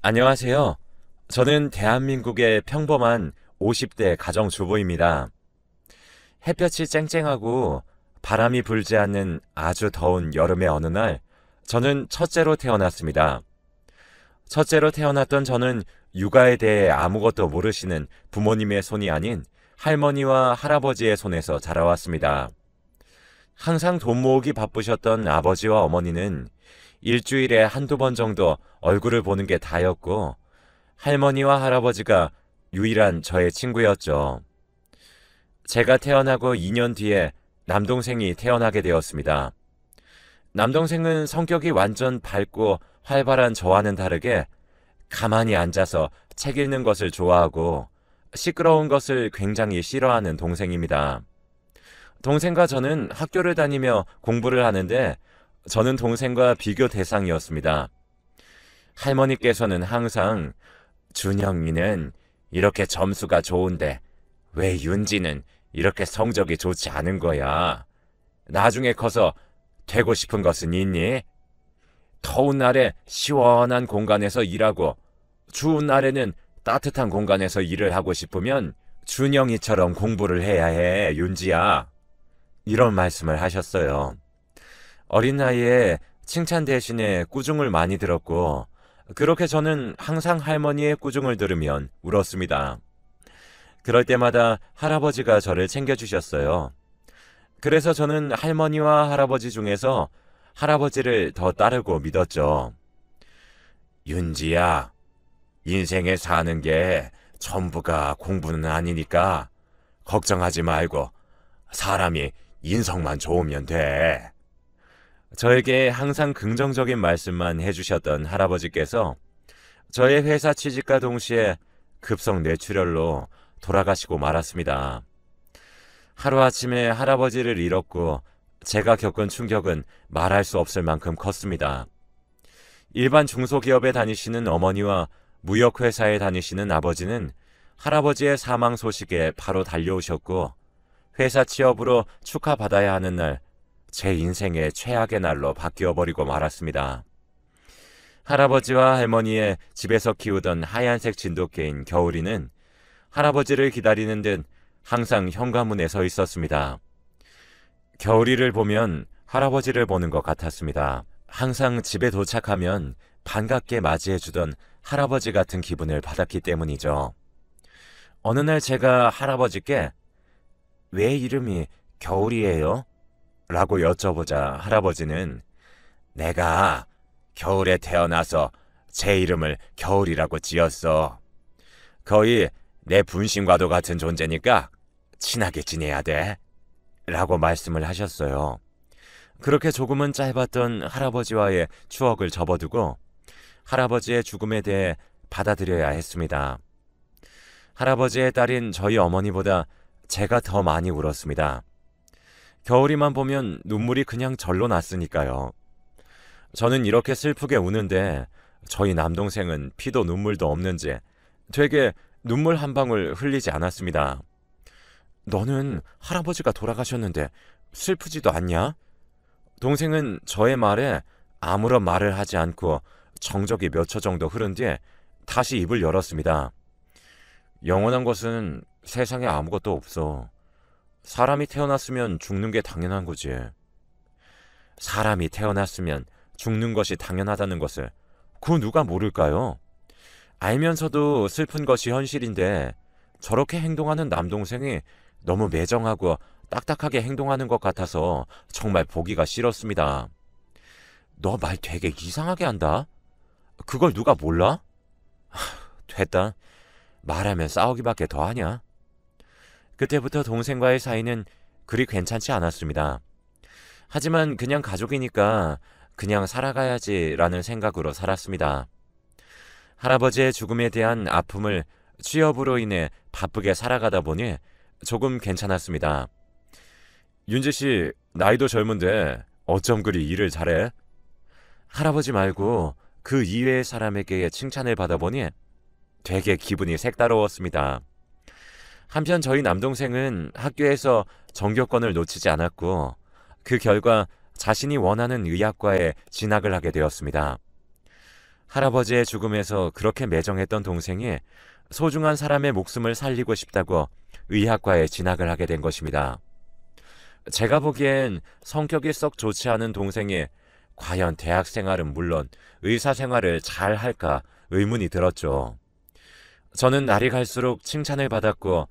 안녕하세요. 저는 대한민국의 평범한 50대 가정주부입니다. 햇볕이 쨍쨍하고 바람이 불지 않는 아주 더운 여름의 어느 날, 저는 첫째로 태어났습니다. 첫째로 태어났던 저는 육아에 대해 아무것도 모르시는 부모님의 손이 아닌 할머니와 할아버지의 손에서 자라왔습니다. 항상 돈 모으기 바쁘셨던 아버지와 어머니는 일주일에 한두 번 정도 얼굴을 보는 게 다였고, 할머니와 할아버지가 유일한 저의 친구였죠. 제가 태어나고 2년 뒤에 남동생이 태어나게 되었습니다. 남동생은 성격이 완전 밝고 활발한 저와는 다르게 가만히 앉아서 책 읽는 것을 좋아하고 시끄러운 것을 굉장히 싫어하는 동생입니다. 동생과 저는 학교를 다니며 공부를 하는데 저는 동생과 비교 대상이었습니다. 할머니께서는 항상 준영이는 이렇게 점수가 좋은데 왜 윤지는 이렇게 성적이 좋지 않은 거야? 나중에 커서 되고 싶은 것은 있니? 더운 날에 시원한 공간에서 일하고 추운 날에는 따뜻한 공간에서 일을 하고 싶으면 준영이처럼 공부를 해야 해, 윤지야. 이런 말씀을 하셨어요. 어린 나이에 칭찬 대신에 꾸중을 많이 들었고, 그렇게 저는 항상 할머니의 꾸중을 들으면 울었습니다. 그럴 때마다 할아버지가 저를 챙겨주셨어요. 그래서 저는 할머니와 할아버지 중에서 할아버지를 더 따르고 믿었죠. 윤지야, 인생에 사는 게 전부가 공부는 아니니까 걱정하지 말고 사람이 인성만 좋으면 돼. 저에게 항상 긍정적인 말씀만 해주셨던 할아버지께서 저의 회사 취직과 동시에 급성 뇌출혈로 돌아가시고 말았습니다. 하루아침에 할아버지를 잃었고 제가 겪은 충격은 말할 수 없을 만큼 컸습니다. 일반 중소기업에 다니시는 어머니와 무역회사에 다니시는 아버지는 할아버지의 사망 소식에 바로 달려오셨고, 회사 취업으로 축하받아야 하는 날, 제 인생의 최악의 날로 바뀌어버리고 말았습니다. 할아버지와 할머니의 집에서 키우던 하얀색 진돗개인 겨울이는 할아버지를 기다리는 듯 항상 현관문에 서 있었습니다. 겨울이를 보면 할아버지를 보는 것 같았습니다. 항상 집에 도착하면 반갑게 맞이해주던 할아버지 같은 기분을 받았기 때문이죠. 어느 날 제가 할아버지께 왜 이름이 겨울이에요? 라고 여쭤보자 할아버지는 내가 겨울에 태어나서 제 이름을 겨울이라고 지었어. 거의 내 분신과도 같은 존재니까 친하게 지내야 돼. 라고 말씀을 하셨어요. 그렇게 조금은 짧았던 할아버지와의 추억을 접어두고 할아버지의 죽음에 대해 받아들여야 했습니다. 할아버지의 딸인 저희 어머니보다 제가 더 많이 울었습니다. 겨울이만 보면 눈물이 그냥 절로 났으니까요. 저는 이렇게 슬프게 우는데 저희 남동생은 피도 눈물도 없는지 되게 눈물 한 방울 흘리지 않았습니다. 너는 할아버지가 돌아가셨는데 슬프지도 않냐? 동생은 저의 말에 아무런 말을 하지 않고 정적이 몇 초 정도 흐른 뒤에 다시 입을 열었습니다. 영원한 것은 세상에 아무것도 없어. 사람이 태어났으면 죽는 게 당연한 거지. 사람이 태어났으면 죽는 것이 당연하다는 것을 그 누가 모를까요? 알면서도 슬픈 것이 현실인데 저렇게 행동하는 남동생이 너무 매정하고 딱딱하게 행동하는 것 같아서 정말 보기가 싫었습니다. 너 말 되게 이상하게 한다? 그걸 누가 몰라? 됐다. 말하면 싸우기밖에 더 하냐? 그때부터 동생과의 사이는 그리 괜찮지 않았습니다. 하지만 그냥 가족이니까 그냥 살아가야지라는 생각으로 살았습니다. 할아버지의 죽음에 대한 아픔을 취업으로 인해 바쁘게 살아가다 보니 조금 괜찮았습니다. 윤지 씨, 나이도 젊은데 어쩜 그리 일을 잘해? 할아버지 말고 그 이외의 사람에게 칭찬을 받아보니 되게 기분이 색다르웠습니다. 한편 저희 남동생은 학교에서 전교권을 놓치지 않았고 그 결과 자신이 원하는 의학과에 진학을 하게 되었습니다. 할아버지의 죽음에서 그렇게 매정했던 동생이 소중한 사람의 목숨을 살리고 싶다고 의학과에 진학을 하게 된 것입니다. 제가 보기엔 성격이 썩 좋지 않은 동생이 과연 대학 생활은 물론 의사 생활을 잘 할까 의문이 들었죠. 저는 날이 갈수록 칭찬을 받았고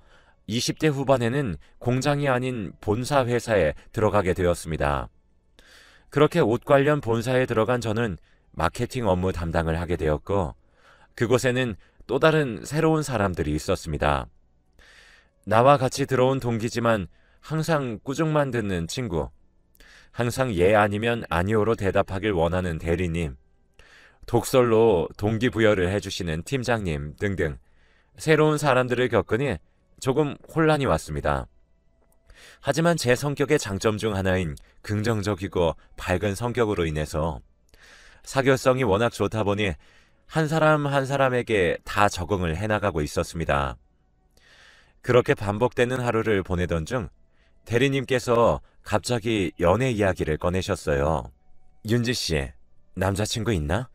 20대 후반에는 공장이 아닌 본사 회사에 들어가게 되었습니다. 그렇게 옷 관련 본사에 들어간 저는 마케팅 업무 담당을 하게 되었고 그곳에는 또 다른 새로운 사람들이 있었습니다. 나와 같이 들어온 동기지만 항상 꾸중만 듣는 친구, 항상 예 아니면 아니오로 대답하길 원하는 대리님, 독설로 동기부여를 해주시는 팀장님 등등 새로운 사람들을 겪으니 조금 혼란이 왔습니다. 하지만 제 성격의 장점 중 하나인 긍정적이고 밝은 성격으로 인해서 사교성이 워낙 좋다 보니 한 사람 한 사람에게 다 적응을 해나가고 있었습니다. 그렇게 반복되는 하루를 보내던 중 대리님께서 갑자기 연애 이야기를 꺼내셨어요. 윤지 씨, 남자친구 있나?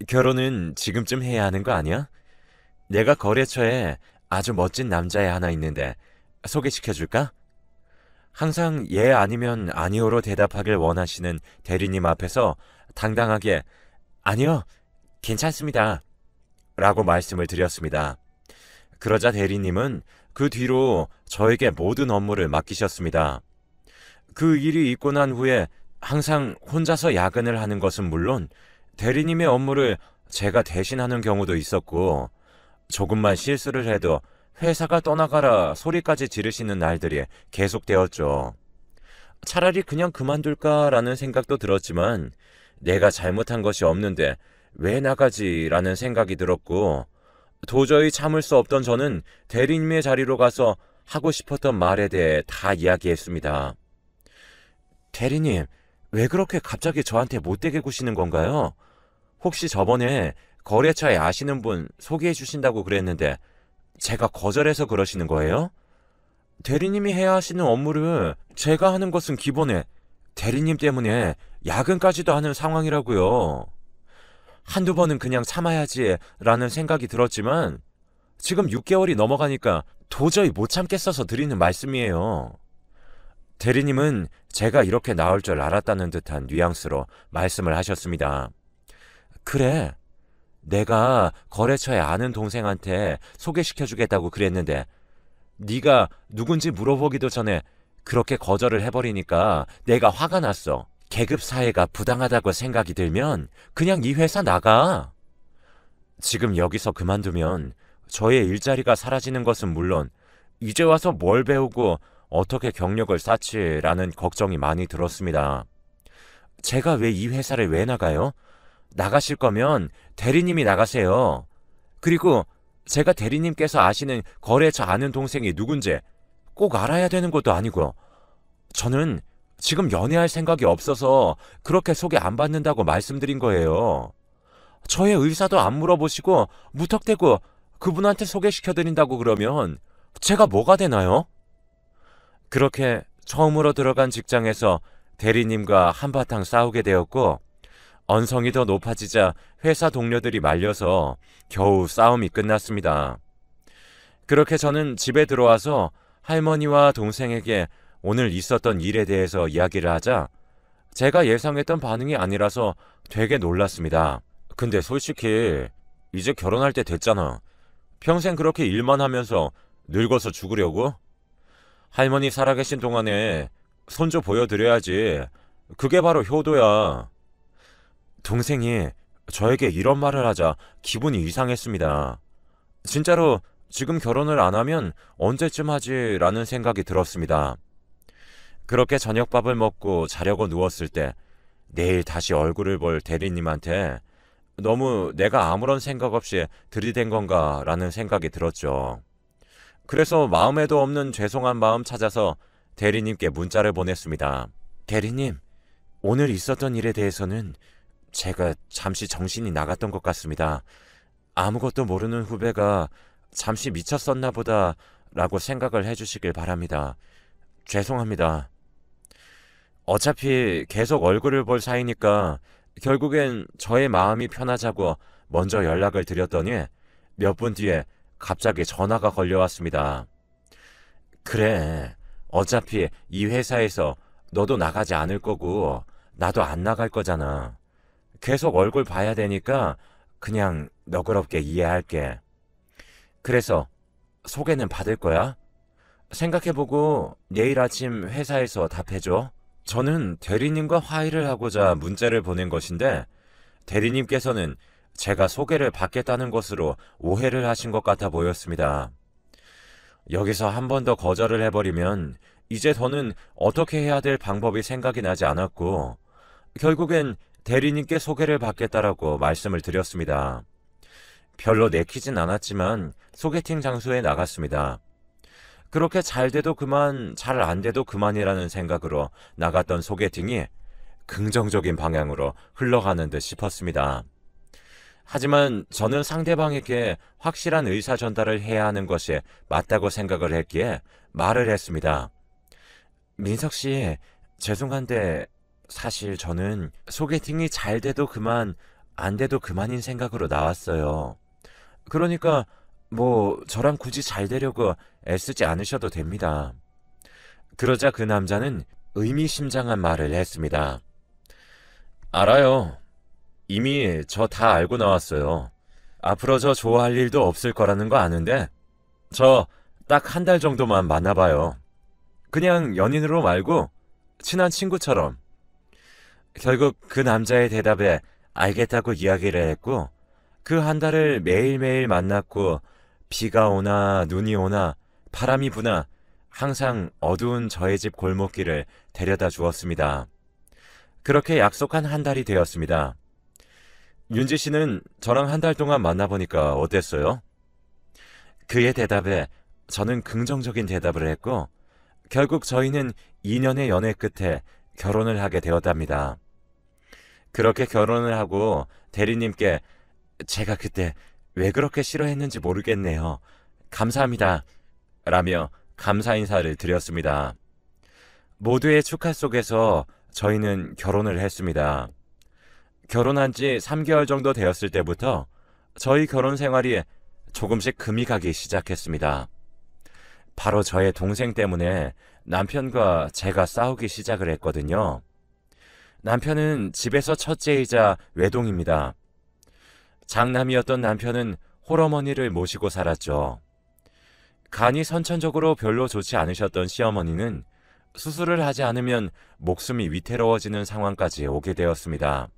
결혼은 지금쯤 해야 하는 거 아니야? 내가 거래처에 아주 멋진 남자애 하나 있는데 소개시켜줄까? 항상 예 아니면 아니오로 대답하길 원하시는 대리님 앞에서 당당하게 아니요, 괜찮습니다 라고 말씀을 드렸습니다. 그러자 대리님은 그 뒤로 저에게 모든 업무를 맡기셨습니다. 그 일이 있고 난 후에 항상 혼자서 야근을 하는 것은 물론 대리님의 업무를 제가 대신하는 경우도 있었고 조금만 실수를 해도 회사가 떠나가라 소리까지 지르시는 날들이 계속되었죠. 차라리 그냥 그만둘까라는 생각도 들었지만 내가 잘못한 것이 없는데 왜 나가지라는 생각이 들었고 도저히 참을 수 없던 저는 대리님의 자리로 가서 하고 싶었던 말에 대해 다 이야기했습니다. 대리님, 왜 그렇게 갑자기 저한테 못되게 구시는 건가요? 혹시 저번에 거래처에 아시는 분 소개해 주신다고 그랬는데 제가 거절해서 그러시는 거예요? 대리님이 해야 하시는 업무를 제가 하는 것은 기본에 대리님 때문에 야근까지도 하는 상황이라고요. 한두 번은 그냥 참아야지 라는 생각이 들었지만 지금 6개월이 넘어가니까 도저히 못 참겠어서 드리는 말씀이에요. 대리님은 제가 이렇게 나올 줄 알았다는 듯한 뉘앙스로 말씀을 하셨습니다. 그래, 내가 거래처에 아는 동생한테 소개시켜주겠다고 그랬는데 네가 누군지 물어보기도 전에 그렇게 거절을 해버리니까 내가 화가 났어. 계급 사회가 부당하다고 생각이 들면 그냥 이 회사 나가. 지금 여기서 그만두면 저의 일자리가 사라지는 것은 물론 이제 와서 뭘 배우고 어떻게 경력을 쌓지라는 걱정이 많이 들었습니다. 제가 왜 이 회사를 왜 나가요? 나가실 거면 대리님이 나가세요. 그리고 제가 대리님께서 아시는 거래처 아는 동생이 누군지 꼭 알아야 되는 것도 아니고 저는 지금 연애할 생각이 없어서 그렇게 소개 안 받는다고 말씀드린 거예요. 저의 의사도 안 물어보시고 무턱대고 그분한테 소개시켜드린다고 그러면 제가 뭐가 되나요? 그렇게 처음으로 들어간 직장에서 대리님과 한바탕 싸우게 되었고 언성이 더 높아지자 회사 동료들이 말려서 겨우 싸움이 끝났습니다. 그렇게 저는 집에 들어와서 할머니와 동생에게 오늘 있었던 일에 대해서 이야기를 하자 제가 예상했던 반응이 아니라서 되게 놀랐습니다. 근데 솔직히 이제 결혼할 때 됐잖아. 평생 그렇게 일만 하면서 늙어서 죽으려고? 할머니 살아계신 동안에 손주 보여드려야지. 그게 바로 효도야. 동생이 저에게 이런 말을 하자 기분이 이상했습니다. 진짜로 지금 결혼을 안 하면 언제쯤 하지라는 생각이 들었습니다. 그렇게 저녁밥을 먹고 자려고 누웠을 때 내일 다시 얼굴을 볼 대리님한테 너무 내가 아무런 생각 없이 들이댄 건가라는 생각이 들었죠. 그래서 마음에도 없는 죄송한 마음 찾아서 대리님께 문자를 보냈습니다. 대리님, 오늘 있었던 일에 대해서는 제가 잠시 정신이 나갔던 것 같습니다. 아무것도 모르는 후배가 잠시 미쳤었나 보다 라고 생각을 해주시길 바랍니다. 죄송합니다. 어차피 계속 얼굴을 볼 사이니까 결국엔 저의 마음이 편하자고 먼저 연락을 드렸더니 몇 분 뒤에 갑자기 전화가 걸려왔습니다. 그래, 어차피 이 회사에서 너도 나가지 않을 거고 나도 안 나갈 거잖아. 계속 얼굴 봐야 되니까 그냥 너그럽게 이해할게. 그래서 소개는 받을 거야? 생각해보고 내일 아침 회사에서 답해줘. 저는 대리님과 화해를 하고자 문자를 보낸 것인데 대리님께서는 제가 소개를 받겠다는 것으로 오해를 하신 것 같아 보였습니다. 여기서 한 번 더 거절을 해버리면 이제 더는 어떻게 해야 될 방법이 생각이 나지 않았고 결국엔 대리님께 소개를 받겠다라고 말씀을 드렸습니다. 별로 내키진 않았지만 소개팅 장소에 나갔습니다. 그렇게 잘 돼도 그만, 잘 안 돼도 그만이라는 생각으로 나갔던 소개팅이 긍정적인 방향으로 흘러가는 듯 싶었습니다. 하지만 저는 상대방에게 확실한 의사 전달을 해야 하는 것이 맞다고 생각을 했기에 말을 했습니다. 민석 씨, 죄송한데 사실 저는 소개팅이 잘 돼도 그만, 안 돼도 그만인 생각으로 나왔어요. 그러니까 뭐 저랑 굳이 잘 되려고 애쓰지 않으셔도 됩니다. 그러자 그 남자는 의미심장한 말을 했습니다. 알아요. 이미 저 다 알고 나왔어요. 앞으로 저 좋아할 일도 없을 거라는 거 아는데 저 딱 한 달 정도만 만나봐요. 그냥 연인으로 말고 친한 친구처럼. 결국 그 남자의 대답에 알겠다고 이야기를 했고 그 한 달을 매일매일 만났고 비가 오나 눈이 오나 바람이 부나 항상 어두운 저의 집 골목길을 데려다 주었습니다. 그렇게 약속한 한 달이 되었습니다. 윤지 씨는 저랑 한 달 동안 만나보니까 어땠어요? 그의 대답에 저는 긍정적인 대답을 했고 결국 저희는 2년의 연애 끝에 결혼을 하게 되었답니다. 그렇게 결혼을 하고 대리님께 제가 그때 왜 그렇게 싫어했는지 모르겠네요. 감사합니다. 라며 감사 인사를 드렸습니다. 모두의 축하 속에서 저희는 결혼을 했습니다. 결혼한 지 3개월 정도 되었을 때부터 저희 결혼 생활이 조금씩 금이 가기 시작했습니다. 바로 저의 동생 때문에 남편과 제가 싸우기 시작을 했거든요. 남편은 집에서 첫째이자 외동입니다. 장남이었던 남편은 홀어머니를 모시고 살았죠. 간이 선천적으로 별로 좋지 않으셨던 시어머니는 수술을 하지 않으면 목숨이 위태로워지는 상황까지 오게 되었습니다.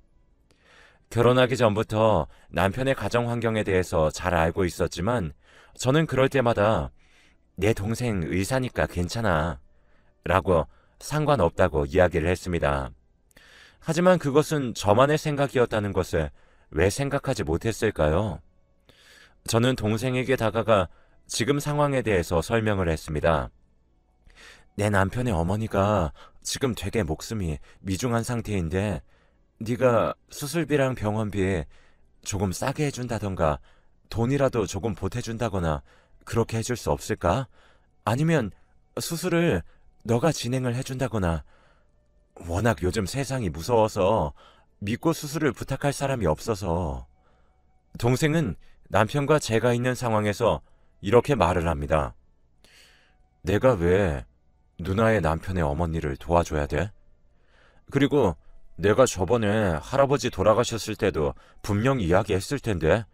결혼하기 전부터 남편의 가정 환경에 대해서 잘 알고 있었지만 저는 그럴 때마다 내 동생 의사니까 괜찮아 라고 상관없다고 이야기를 했습니다. 하지만 그것은 저만의 생각이었다는 것을 왜 생각하지 못했을까요? 저는 동생에게 다가가 지금 상황에 대해서 설명을 했습니다. 내 남편의 어머니가 지금 되게 목숨이 미중한 상태인데 네가 수술비랑 병원비 조금 싸게 해준다던가 돈이라도 조금 보태준다거나 그렇게 해줄 수 없을까? 아니면 수술을 너가 진행을 해준다거나 워낙 요즘 세상이 무서워서 믿고 수술을 부탁할 사람이 없어서. 동생은 남편과 제가 있는 상황에서 이렇게 말을 합니다. 내가 왜 누나의 남편의 어머니를 도와줘야 돼? 그리고 내가 저번에 할아버지 돌아가셨을 때도 분명 이야기했을 텐데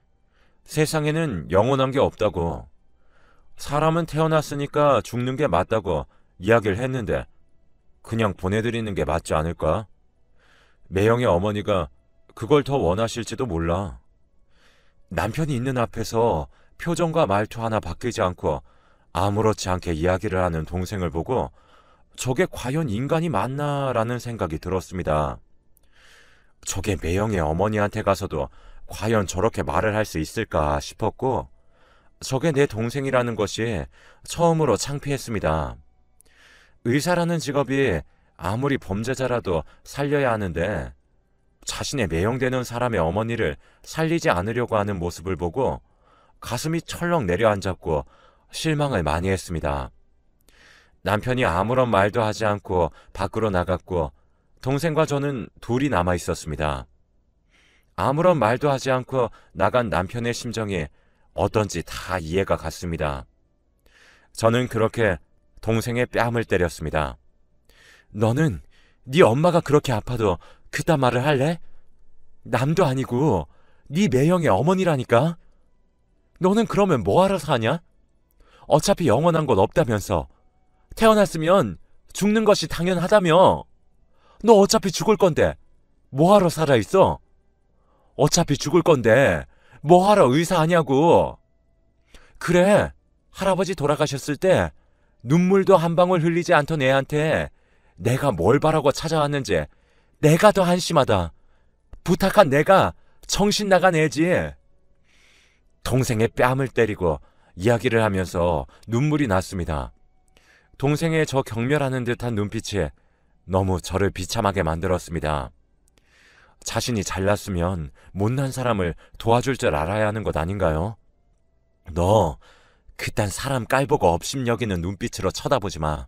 세상에는 영원한 게 없다고. 사람은 태어났으니까 죽는 게 맞다고 이야기를 했는데 그냥 보내드리는 게 맞지 않을까? 매형의 어머니가 그걸 더 원하실지도 몰라. 남편이 있는 앞에서 표정과 말투 하나 바뀌지 않고 아무렇지 않게 이야기를 하는 동생을 보고 저게 과연 인간이 맞나라는 생각이 들었습니다. 저게 매형의 어머니한테 가서도 과연 저렇게 말을 할 수 있을까 싶었고 저게 내 동생이라는 것이 처음으로 창피했습니다. 의사라는 직업이 아무리 범죄자라도 살려야 하는데 자신의 매형되는 사람의 어머니를 살리지 않으려고 하는 모습을 보고 가슴이 철렁 내려앉았고 실망을 많이 했습니다. 남편이 아무런 말도 하지 않고 밖으로 나갔고 동생과 저는 둘이 남아 있었습니다. 아무런 말도 하지 않고 나간 남편의 심정이 어떤지 다 이해가 갔습니다. 저는 그렇게 동생의 뺨을 때렸습니다. 너는 네 엄마가 그렇게 아파도 그딴 말을 할래? 남도 아니고 네 매형의 어머니라니까? 너는 그러면 뭐하러 사냐? 어차피 영원한 건 없다면서. 태어났으면 죽는 것이 당연하다며. 너 어차피 죽을 건데 뭐하러 살아있어? 어차피 죽을 건데 뭐하러 의사하냐고. 그래, 할아버지 돌아가셨을 때 눈물도 한 방울 흘리지 않던 애한테 내가 뭘 바라고 찾아왔는지 내가 더 한심하다. 부탁한 내가 정신 나간 애지. 동생의 뺨을 때리고 이야기를 하면서 눈물이 났습니다. 동생의 저 경멸하는 듯한 눈빛이 너무 저를 비참하게 만들었습니다. 자신이 잘났으면 못난 사람을 도와줄 줄 알아야 하는 것 아닌가요? 너 그딴 사람 깔보고 업심여기는 눈빛으로 쳐다보지 마.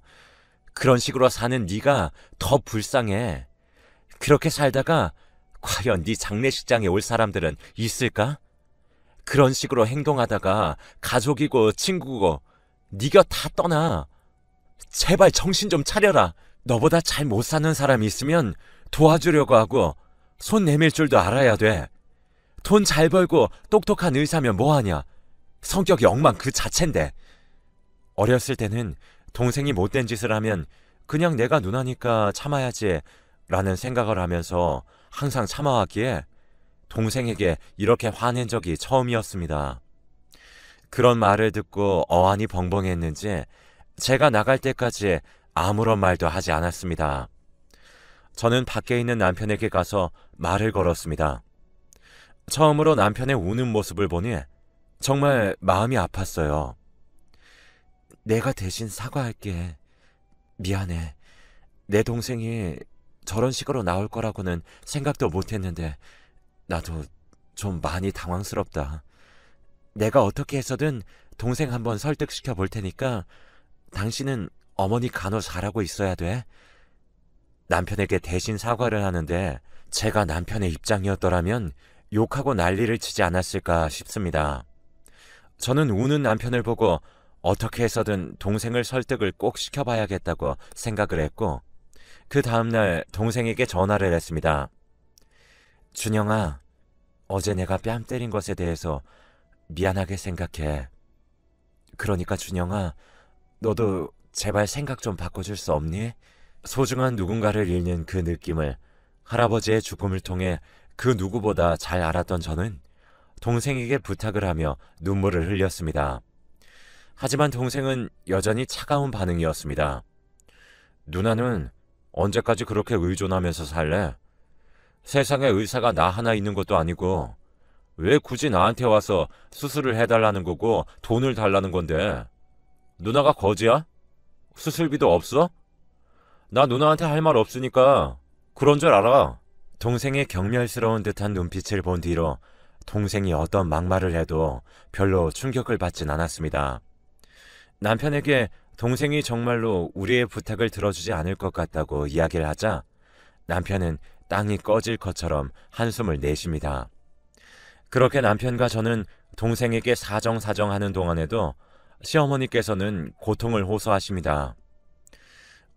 그런 식으로 사는 네가 더 불쌍해. 그렇게 살다가 과연 네 장례식장에 올 사람들은 있을까? 그런 식으로 행동하다가 가족이고 친구고 네가 다 떠나. 제발 정신 좀 차려라. 너보다 잘 못 사는 사람이 있으면 도와주려고 하고 손 내밀 줄도 알아야 돼. 돈 잘 벌고 똑똑한 의사면 뭐하냐. 성격이 엉망 그 자체인데. 어렸을 때는 동생이 못된 짓을 하면 그냥 내가 누나니까 참아야지 라는 생각을 하면서 항상 참아왔기에 동생에게 이렇게 화낸 적이 처음이었습니다. 그런 말을 듣고 어안이 벙벙했는지 제가 나갈 때까지 아무런 말도 하지 않았습니다. 저는 밖에 있는 남편에게 가서 말을 걸었습니다. 처음으로 남편의 우는 모습을 보니 정말 마음이 아팠어요. 내가 대신 사과할게. 미안해. 내 동생이 저런 식으로 나올 거라고는 생각도 못했는데 나도 좀 많이 당황스럽다. 내가 어떻게 해서든 동생 한번 설득시켜 볼 테니까 당신은 어머니 간호 잘하고 있어야 돼. 남편에게 대신 사과를 하는데 제가 남편의 입장이었더라면 욕하고 난리를 치지 않았을까 싶습니다. 저는 우는 남편을 보고 어떻게 해서든 동생을 설득을 꼭 시켜봐야겠다고 생각을 했고 그 다음날 동생에게 전화를 했습니다. 준영아, 어제 내가 뺨 때린 것에 대해서 미안하게 생각해. 그러니까 준영아, 너도 제발 생각 좀 바꿔줄 수 없니? 소중한 누군가를 잃는 그 느낌을 할아버지의 죽음을 통해 그 누구보다 잘 알았던 저는 동생에게 부탁을 하며 눈물을 흘렸습니다. 하지만 동생은 여전히 차가운 반응이었습니다. 누나는 언제까지 그렇게 의존하면서 살래? 세상에 의사가 나 하나 있는 것도 아니고 왜 굳이 나한테 와서 수술을 해달라는 거고 돈을 달라는 건데? 누나가 거지야? 수술비도 없어? 나 누나한테 할 말 없으니까 그런 줄 알아. 동생의 경멸스러운 듯한 눈빛을 본 뒤로 동생이 어떤 막말을 해도 별로 충격을 받진 않았습니다. 남편에게 동생이 정말로 우리의 부탁을 들어주지 않을 것 같다고 이야기를 하자 남편은 땅이 꺼질 것처럼 한숨을 내쉽니다. 그렇게 남편과 저는 동생에게 사정사정하는 동안에도 시어머니께서는 고통을 호소하십니다.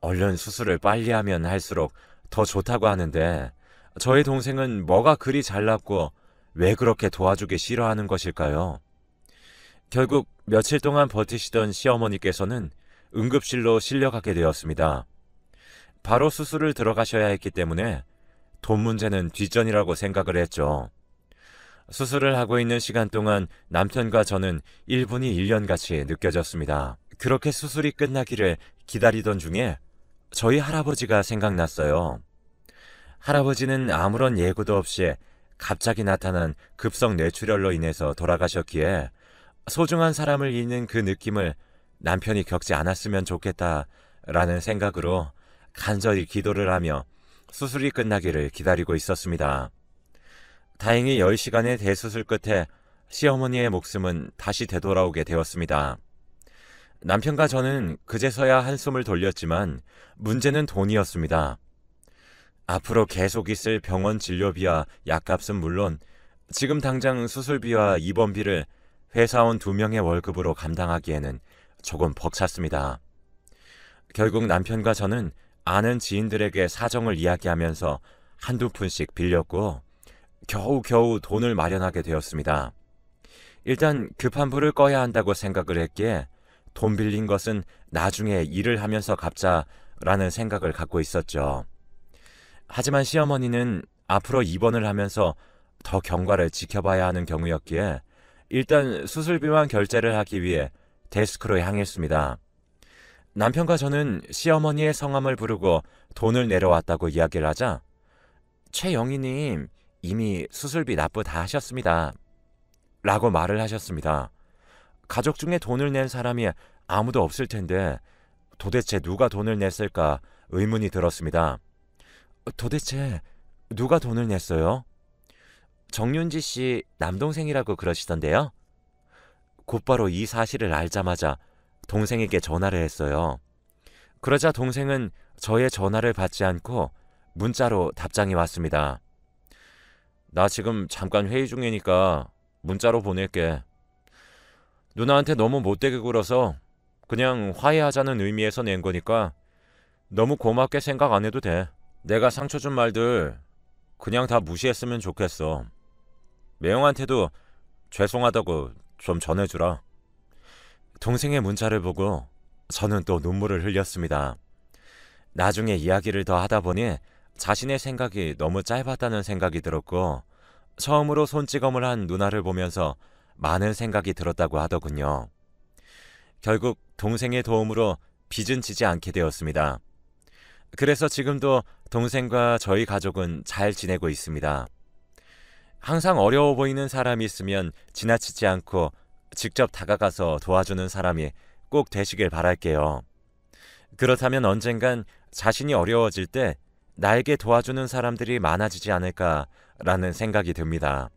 얼른 수술을 빨리 하면 할수록 더 좋다고 하는데 저희 동생은 뭐가 그리 잘났고 왜 그렇게 도와주기 싫어하는 것일까요? 결국 며칠 동안 버티시던 시어머니께서는 응급실로 실려가게 되었습니다. 바로 수술을 들어가셔야 했기 때문에 돈 문제는 뒷전이라고 생각을 했죠. 수술을 하고 있는 시간 동안 남편과 저는 1분이 1년같이 느껴졌습니다. 그렇게 수술이 끝나기를 기다리던 중에 저희 할아버지가 생각났어요. 할아버지는 아무런 예고도 없이 갑자기 나타난 급성 뇌출혈로 인해서 돌아가셨기에 소중한 사람을 잃는 그 느낌을 남편이 겪지 않았으면 좋겠다라는 생각으로 간절히 기도를 하며 수술이 끝나기를 기다리고 있었습니다. 다행히 10시간의 대수술 끝에 시어머니의 목숨은 다시 되돌아오게 되었습니다. 남편과 저는 그제서야 한숨을 돌렸지만 문제는 돈이었습니다. 앞으로 계속 있을 병원 진료비와 약값은 물론 지금 당장 수술비와 입원비를 회사원 2명의 월급으로 감당하기에는 조금 벅찼습니다. 결국 남편과 저는 아는 지인들에게 사정을 이야기하면서 한두 푼씩 빌렸고 겨우겨우 돈을 마련하게 되었습니다. 일단 급한 불을 꺼야 한다고 생각을 했기에 돈 빌린 것은 나중에 일을 하면서 갚자라는 생각을 갖고 있었죠. 하지만 시어머니는 앞으로 입원을 하면서 더 경과를 지켜봐야 하는 경우였기에 일단 수술비만 결제를 하기 위해 데스크로 향했습니다. 남편과 저는 시어머니의 성함을 부르고 돈을 내려왔다고 이야기를 하자 최영희님 이미 수술비 납부 다 하셨습니다. 라고 말을 하셨습니다. 가족 중에 돈을 낸 사람이 아무도 없을 텐데 도대체 누가 돈을 냈을까 의문이 들었습니다. 도대체 누가 돈을 냈어요? 정윤지 씨 남동생이라고 그러시던데요. 곧바로 이 사실을 알자마자 동생에게 전화를 했어요. 그러자 동생은 저의 전화를 받지 않고 문자로 답장이 왔습니다. 나 지금 잠깐 회의 중이니까 문자로 보낼게. 누나한테 너무 못되게 굴어서 그냥 화해하자는 의미에서 낸 거니까 너무 고맙게 생각 안 해도 돼. 내가 상처 준 말들 그냥 다 무시했으면 좋겠어. 매형한테도 죄송하다고 좀 전해주라. 동생의 문자를 보고 저는 또 눈물을 흘렸습니다. 나중에 이야기를 더 하다 보니 자신의 생각이 너무 짧았다는 생각이 들었고 처음으로 손찌검을 한 누나를 보면서 많은 생각이 들었다고 하더군요. 결국 동생의 도움으로 빚은 지지 않게 되었습니다. 그래서 지금도 동생과 저희 가족은 잘 지내고 있습니다. 항상 어려워 보이는 사람이 있으면 지나치지 않고 직접 다가가서 도와주는 사람이 꼭 되시길 바랄게요. 그렇다면 언젠간 자신이 어려워질 때 나에게 도와주는 사람들이 많아지지 않을까라는 생각이 듭니다.